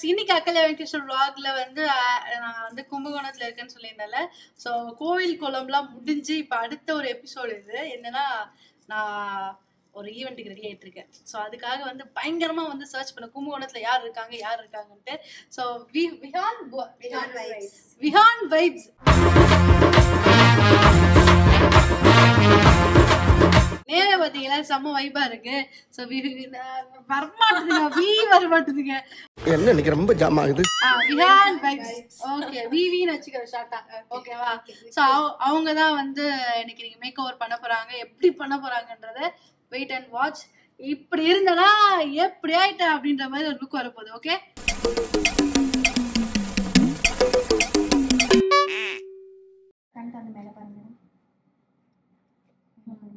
இன்னைக்கு அக்கல்யா வெங்கடேஸ்வர் vlogல வந்து நான் வந்து கும்பகோணத்துல இருக்கேன்னு சொல்லியிருந்தேன்ல. ஸோ கோவில் குளம்லாம் முடிஞ்சு இப்போ அடுத்த ஒரு எபிசோடு இது என்னன்னா, நான் ஒரு ஈவெண்ட்டுக்கு ரெடி ஆகிட்டு இருக்கேன். ஸோ அதுக்காக வந்து பயங்கரமா வந்து சர்ச் பண்ண கும்பகோணத்துல யார் இருக்காங்கன்ட்டு. ஸோ விஹான் வைப்ஸ் நேரே பாத்தீங்களா செம்ம வைபா இருக்கு. ஸோ வரமாட்டுதுங்க என்ன இன்னைக்கு ரொம்ப ஜாம் ஆகுது. விஹான் வைப்ஸ் ஓகே விவின்னு வச்சுக்கிற ஷார்ட்டா ஓகேவா. ஸோ அவங்க தான் வந்து இன்னைக்கு நீங்க மேக் ஓவர் பண்ண போறாங்க. எப்படி பண்ண போறாங்கன்றத வெயிட் அண்ட் வாட்ச். இப்படி இருந்தனா எப்படி ஆயிட்டேன் அப்படின்ற மாதிரி ஒரு லுக் வரப்போகுது. ஓகே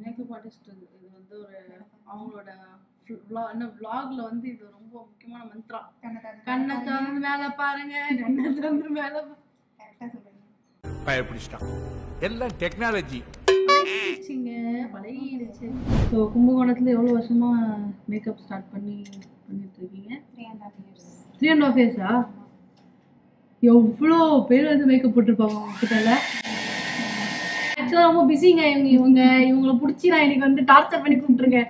மேக்கப் ஆர்டிஸ்ட் இது வந்து ஒரு அவங்களோட vlogல வந்து இது ரொம்ப முக்கியமான மந்திரம். கண்ணை திறந்து மேல பாருங்க, கண்ணை திறந்து மேல பயப்பிடிச்சிட்டான். எல்லாம் டெக்னாலஜி பழகிடுச்சு. ஸோ கும்பகோணத்துல எவ்வளவு வருஷமா மேக்கப் ஸ்டார்ட் பண்ணிட்டு இருக்கீங்க? 3.5 years. எவ்வளோ பேர் வந்து மேக்கப் போட்டிருப்பாங்க உங்ககிட்ட. ஆக்சுவலா ரொம்ப பிஸிங்க இவங்களை பிடிச்சி நான் இன்னைக்கு வந்து டார்ச்சர் பண்ணி கூப்பிட்டுருக்கேன்.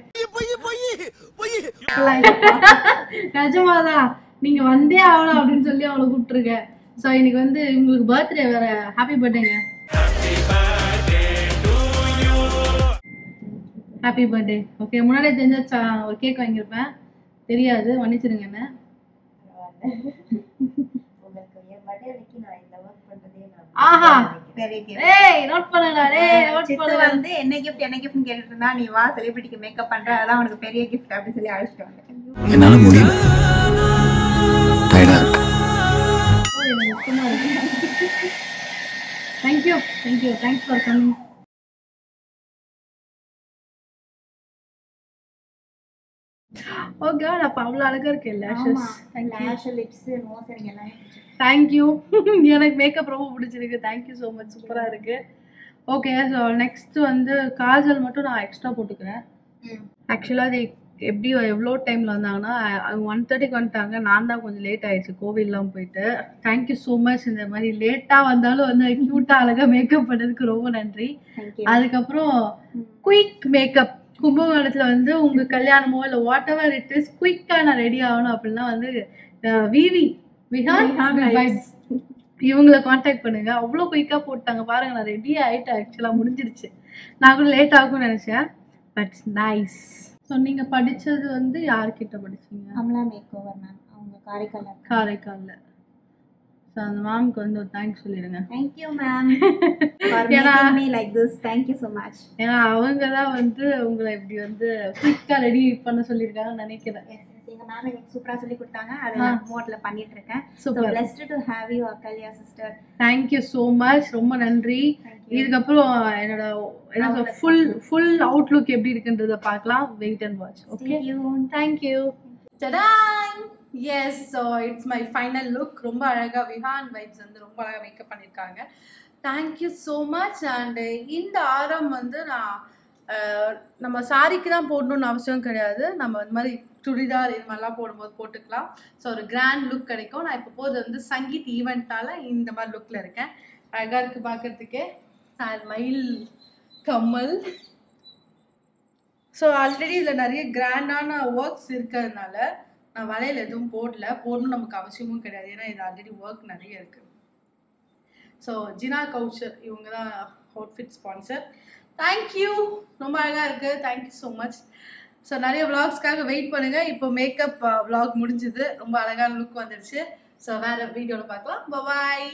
நிஜமாதான் நீங்க வந்தே ஆகலாம் அப்படின்னு சொல்லி அவளை கூப்பிட்டுருக்கேன். ஸோ இன்னைக்கு வந்து உங்களுக்கு பர்த்டே வேற. ஹாப்பி பர்த்டேங்க. Happy birthday. ஓகே முன்னாடியே தெரிஞ்சா ஒரு கேக் வாங்கியிருப்பேன். தெரியாது, மன்னிச்சிருங்க என்ன. ஆஹா ஏய் நோட் பண்ணடா டேய் நோட் பண்ண வந்து என்ன கிஃப்ட் கேட்டிட்டு இருந்தா நீ வா செலிபிரிட்டிக்கு மேக்கப் பண்ற அதான் உனக்கு பெரிய கிஃப்ட் அப்படி சொல்லி அழைச்சிட்டு வந்தேன். என்னால முடியல. டயர்டா இருக்கு. Thank you. Thanks for coming. Oh god, அப்ப அவ்வளவு அழகா இருக்கு lashes. லாஷ் லிப்ஸ் நோஸ் எல்லாம். Thank you. எனக்கு மேக்கப் ரொம்ப பிடிச்சிருக்கு. Thank you so much. சூப்பரா இருக்கு. ஓகே ஸோ நெக்ஸ்ட் வந்து காஜல் மட்டும் நான் எக்ஸ்ட்ரா போட்டுக்கிறேன். ஆக்சுவலாக அது எப்படி எவ்வளோ டைமில் வந்தாங்கன்னா 1:30க்கு வந்துட்டாங்க. நான் தான் கொஞ்சம் லேட் ஆயிடுச்சு கோவில்லாம் போயிட்டு. Thank you so much. இந்த மாதிரி லேட்டாக வந்தாலும் வந்து க்யூட்டாக அழகாக மேக்கப் பண்ணதுக்கு ரொம்ப நன்றி. அதுக்கப்புறம் குயிக் மேக்கப் கும்பகோணத்தில் வந்து உங்கள் கல்யாணமோ இல்லை வாட் எவர் இட் இஸ் குயிக்காக நான் ரெடி ஆகணும் அப்படின்னா வந்து விஹான் வைப்ஸ் இவங்களை காண்டாக்ட் பண்ணுங்க. அவ்வளோ குயிக்காக போட்டாங்க பாருங்க. நான் ரெடி ஆகிட்டேன். ஆக்சுவலாக முடிஞ்சிருச்சு. நான் கூட லேட் ஆகும்னு நினச்சேன். But nice. ஸோ நீங்கள் படித்தது வந்து யார்கிட்ட படிச்சீங்க? Amala make over ma'am. அவங்க காரைக்காலில். ஸோ அந்த மேம்க்கு வந்து ஒரு தேங்க்ஸ் சொல்லிடுங்க. Thank you ma'am for making me like this. Thank you so much. ஏன்னா அவங்க தான் வந்து உங்களை இப்படி வந்து குயிக்காக ரெடி பண்ண சொல்லியிருக்காங்கன்னு நினைக்கிறேன். எங்க மேம் எனக்கு சூப்பரா சொல்லி கொடுத்தாங்க. அதை நான் மோட்ல பண்ணிட்டு இருக்கேன். So blessed to have you Akalya sister. Thank you so much. ரொம்ப நன்றி. இதுக்கப்புறம் என்னோட ஃபுல் அவுட்லுக் எப்படி இருக்குன்றத பார்க்கலாம். Wait and watch. Okay thank you. டடாய். Yes so it's my final look. ரொம்ப அழகா விஹான் வைப்ஸ் வந்து ரொம்ப அழகா மேக்கப் பண்ணியிருக்காங்க. Thank you so much. அண்ட் இந்த ஆரம் வந்து நம்ம சாரிக்கு தான் போடணும்னு அவசியம் கிடையாது. நம்ம இந்த மாதிரி சுடிதார் இது மாதிரிலாம் போடும்போது போட்டுக்கலாம். ஸோ ஒரு கிராண்ட் லுக் கிடைக்கும். நான் இப்போ போது வந்து சங்கீத் ஈவெண்ட்டால் இந்த மாதிரி லுக்கில் இருக்கேன். அழகாக இருக்குது பார்க்குறதுக்கே. மயில் கம்மல். ஸோ ஆல்ரெடி இதில் நிறைய கிராண்டான ஒர்க்ஸ் இருக்கிறதுனால நான் வளையல் எதுவும் போடணும் நமக்கு அவசியமும் கிடையாது. ஏன்னா இது ஆல்ரெடி ஒர்க் நிறைய இருக்குது. ஸோ ஜினா கவுச்சர் இவங்க தான் அவுட்ஃபிட் ஸ்பான்சர். தேங்க்யூ. ரொம்ப அழகாக இருக்குது. Thank you so much. ஸோ நிறைய விளாக்ஸ்க்காக வெயிட் பண்ணுங்கள். இப்போ மேக்கப் விளாக் முடிஞ்சுது. ரொம்ப அழகான லுக் வந்துடுச்சு. ஸோ வேறு வீடியோவில் பார்க்கலாம். பாய்.